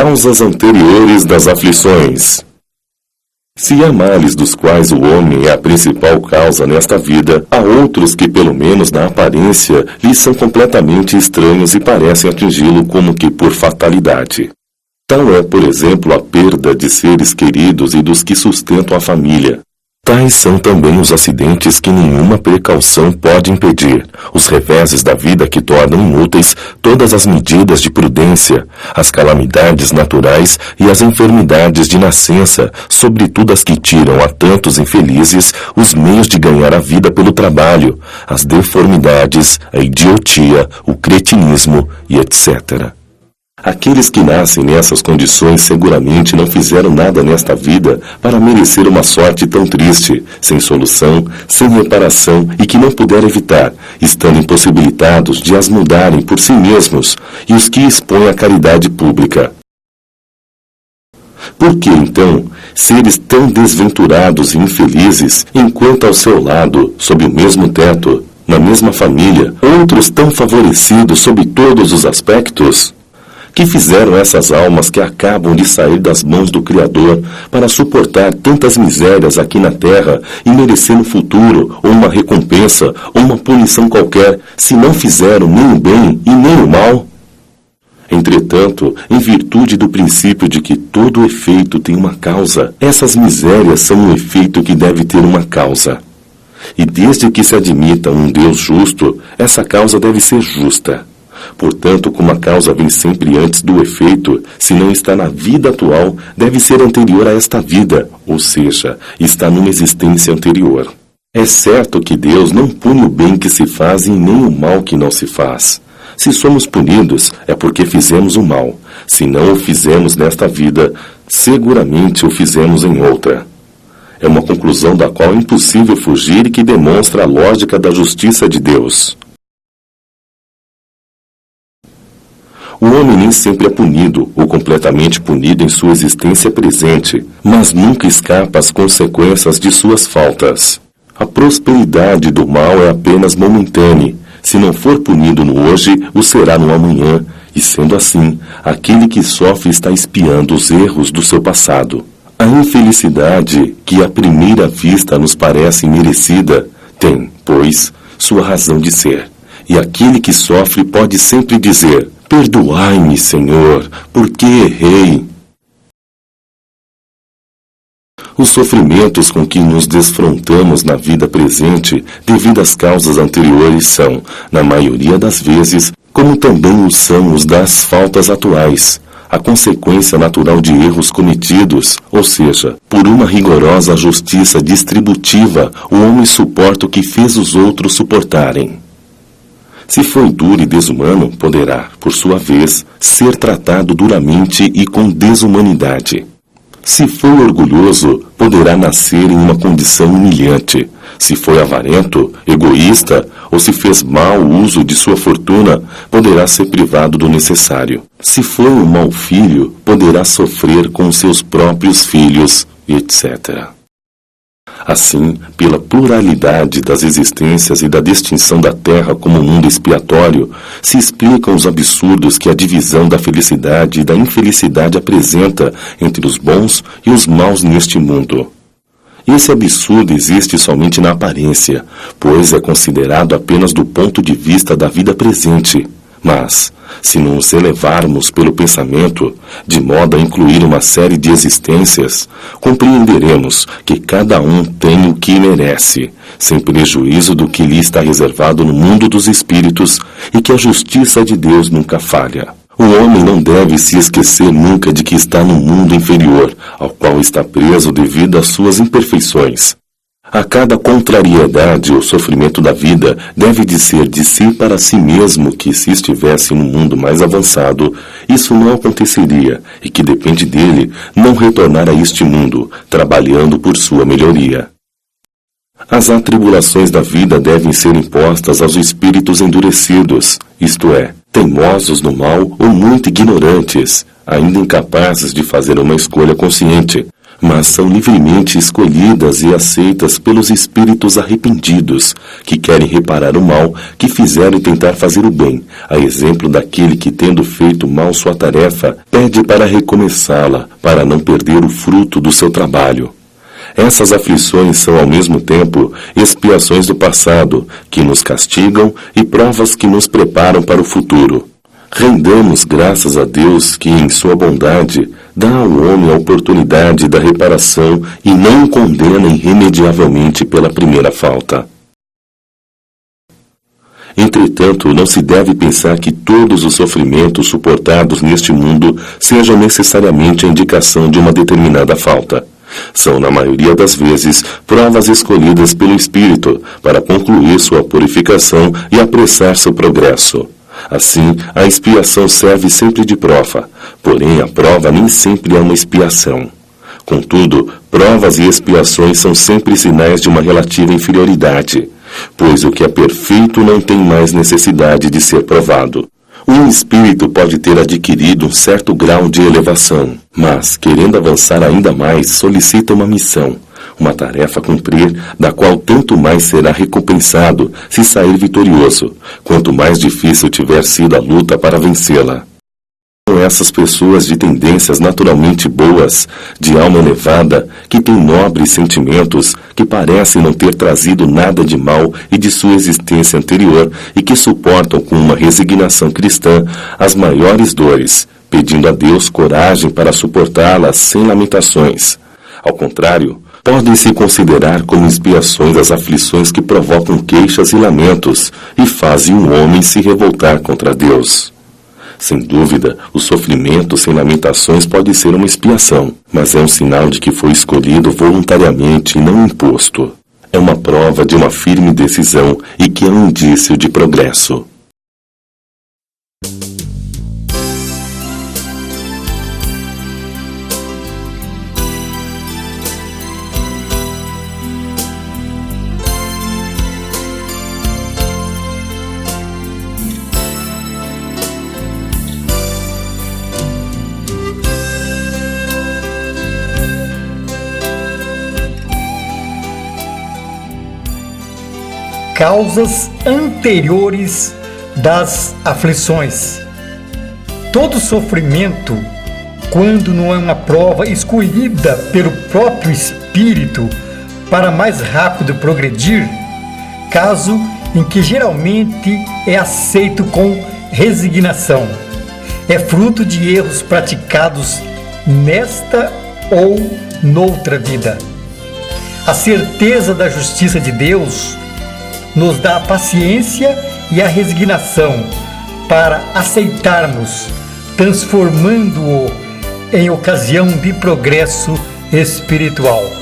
Causas anteriores das aflições. Se há males dos quais o homem é a principal causa nesta vida, há outros que, pelo menos na aparência, lhe são completamente estranhos e parecem atingi-lo como que por fatalidade. Tal é, por exemplo, a perda de seres queridos e dos que sustentam a família. Tais são também os acidentes que nenhuma precaução pode impedir, os reveses da vida que tornam inúteis todas as medidas de prudência, as calamidades naturais e as enfermidades de nascença, sobretudo as que tiram a tantos infelizes os meios de ganhar a vida pelo trabalho, as deformidades, a idiotia, o cretinismo e etc. Aqueles que nascem nessas condições seguramente não fizeram nada nesta vida para merecer uma sorte tão triste, sem solução, sem reparação e que não puderam evitar, estando impossibilitados de as mudarem por si mesmos, e os que expõem à caridade pública. Por que, então, seres tão desventurados e infelizes, enquanto ao seu lado, sob o mesmo teto, na mesma família, outros tão favorecidos sob todos os aspectos? Que fizeram essas almas que acabam de sair das mãos do Criador para suportar tantas misérias aqui na terra e merecer no futuro ou uma recompensa ou uma punição qualquer, se não fizeram nem o bem e nem o mal? Entretanto, em virtude do princípio de que todo efeito tem uma causa, essas misérias são um efeito que deve ter uma causa. E desde que se admita um Deus justo, essa causa deve ser justa. Portanto, como a causa vem sempre antes do efeito, se não está na vida atual, deve ser anterior a esta vida, ou seja, está numa existência anterior. É certo que Deus não pune o bem que se faz e nem o mal que não se faz. Se somos punidos, é porque fizemos o mal. Se não o fizemos nesta vida, seguramente o fizemos em outra. É uma conclusão da qual é impossível fugir e que demonstra a lógica da justiça de Deus. O homem nem sempre é punido ou completamente punido em sua existência presente, mas nunca escapa às consequências de suas faltas. A prosperidade do mal é apenas momentânea. Se não for punido no hoje, o será no amanhã, e sendo assim, aquele que sofre está espiando os erros do seu passado. A infelicidade, que à primeira vista nos parece merecida, tem, pois, sua razão de ser. E aquele que sofre pode sempre dizer: perdoai-me, Senhor, porque errei. Os sofrimentos com que nos desfrontamos na vida presente, devido às causas anteriores, são, na maioria das vezes, como também o são os das faltas atuais, a consequência natural de erros cometidos, ou seja, por uma rigorosa justiça distributiva, o homem suporta o que fez os outros suportarem. Se foi duro e desumano, poderá, por sua vez, ser tratado duramente e com desumanidade. Se foi orgulhoso, poderá nascer em uma condição humilhante. Se foi avarento, egoísta, ou se fez mau uso de sua fortuna, poderá ser privado do necessário. Se foi um mau filho, poderá sofrer com seus próprios filhos, etc. Assim, pela pluralidade das existências e da distinção da Terra como mundo expiatório, se explicam os absurdos que a divisão da felicidade e da infelicidade apresenta entre os bons e os maus neste mundo. Esse absurdo existe somente na aparência, pois é considerado apenas do ponto de vista da vida presente. Mas, se nos elevarmos pelo pensamento, de modo a incluir uma série de existências, compreenderemos que cada um tem o que merece, sem prejuízo do que lhe está reservado no mundo dos espíritos, e que a justiça de Deus nunca falha. O homem não deve se esquecer nunca de que está no mundo inferior, ao qual está preso devido às suas imperfeições. A cada contrariedade ou sofrimento da vida deve dizer de si para si mesmo que, se estivesse no mundo mais avançado, isso não aconteceria e que depende dele não retornar a este mundo, trabalhando por sua melhoria. As atribulações da vida devem ser impostas aos espíritos endurecidos, isto é, teimosos no mal ou muito ignorantes, ainda incapazes de fazer uma escolha consciente, mas são livremente escolhidas e aceitas pelos espíritos arrependidos, que querem reparar o mal que fizeram e tentar fazer o bem, a exemplo daquele que, tendo feito mal sua tarefa, pede para recomeçá-la, para não perder o fruto do seu trabalho. Essas aflições são, ao mesmo tempo, expiações do passado, que nos castigam, e provas que nos preparam para o futuro. Rendamos graças a Deus que, em sua bondade, dá ao homem a oportunidade da reparação e não o condena irremediavelmente pela primeira falta. Entretanto, não se deve pensar que todos os sofrimentos suportados neste mundo sejam necessariamente a indicação de uma determinada falta. São, na maioria das vezes, provas escolhidas pelo Espírito para concluir sua purificação e apressar seu progresso. Assim, a expiação serve sempre de prova, porém a prova nem sempre é uma expiação. Contudo, provas e expiações são sempre sinais de uma relativa inferioridade, pois o que é perfeito não tem mais necessidade de ser provado. Um espírito pode ter adquirido um certo grau de elevação, mas, querendo avançar ainda mais, solicita uma missão, uma tarefa a cumprir, da qual tanto mais será recompensado se sair vitorioso, quanto mais difícil tiver sido a luta para vencê-la. São essas pessoas de tendências naturalmente boas, de alma elevada, que têm nobres sentimentos, que parecem não ter trazido nada de mal e de sua existência anterior e que suportam com uma resignação cristã as maiores dores, pedindo a Deus coragem para suportá-las sem lamentações. Ao contrário, podem-se considerar como expiações as aflições que provocam queixas e lamentos e fazem o homem se revoltar contra Deus. Sem dúvida, o sofrimento sem lamentações pode ser uma expiação, mas é um sinal de que foi escolhido voluntariamente e não imposto. É uma prova de uma firme decisão e que é um indício de progresso. Causas anteriores das aflições. Todo sofrimento, quando não é uma prova escolhida pelo próprio Espírito para mais rápido progredir, caso em que geralmente é aceito com resignação, é fruto de erros praticados nesta ou noutra vida. A certeza da justiça de Deus nos dá a paciência e a resignação para aceitarmos, transformando-o em ocasião de progresso espiritual.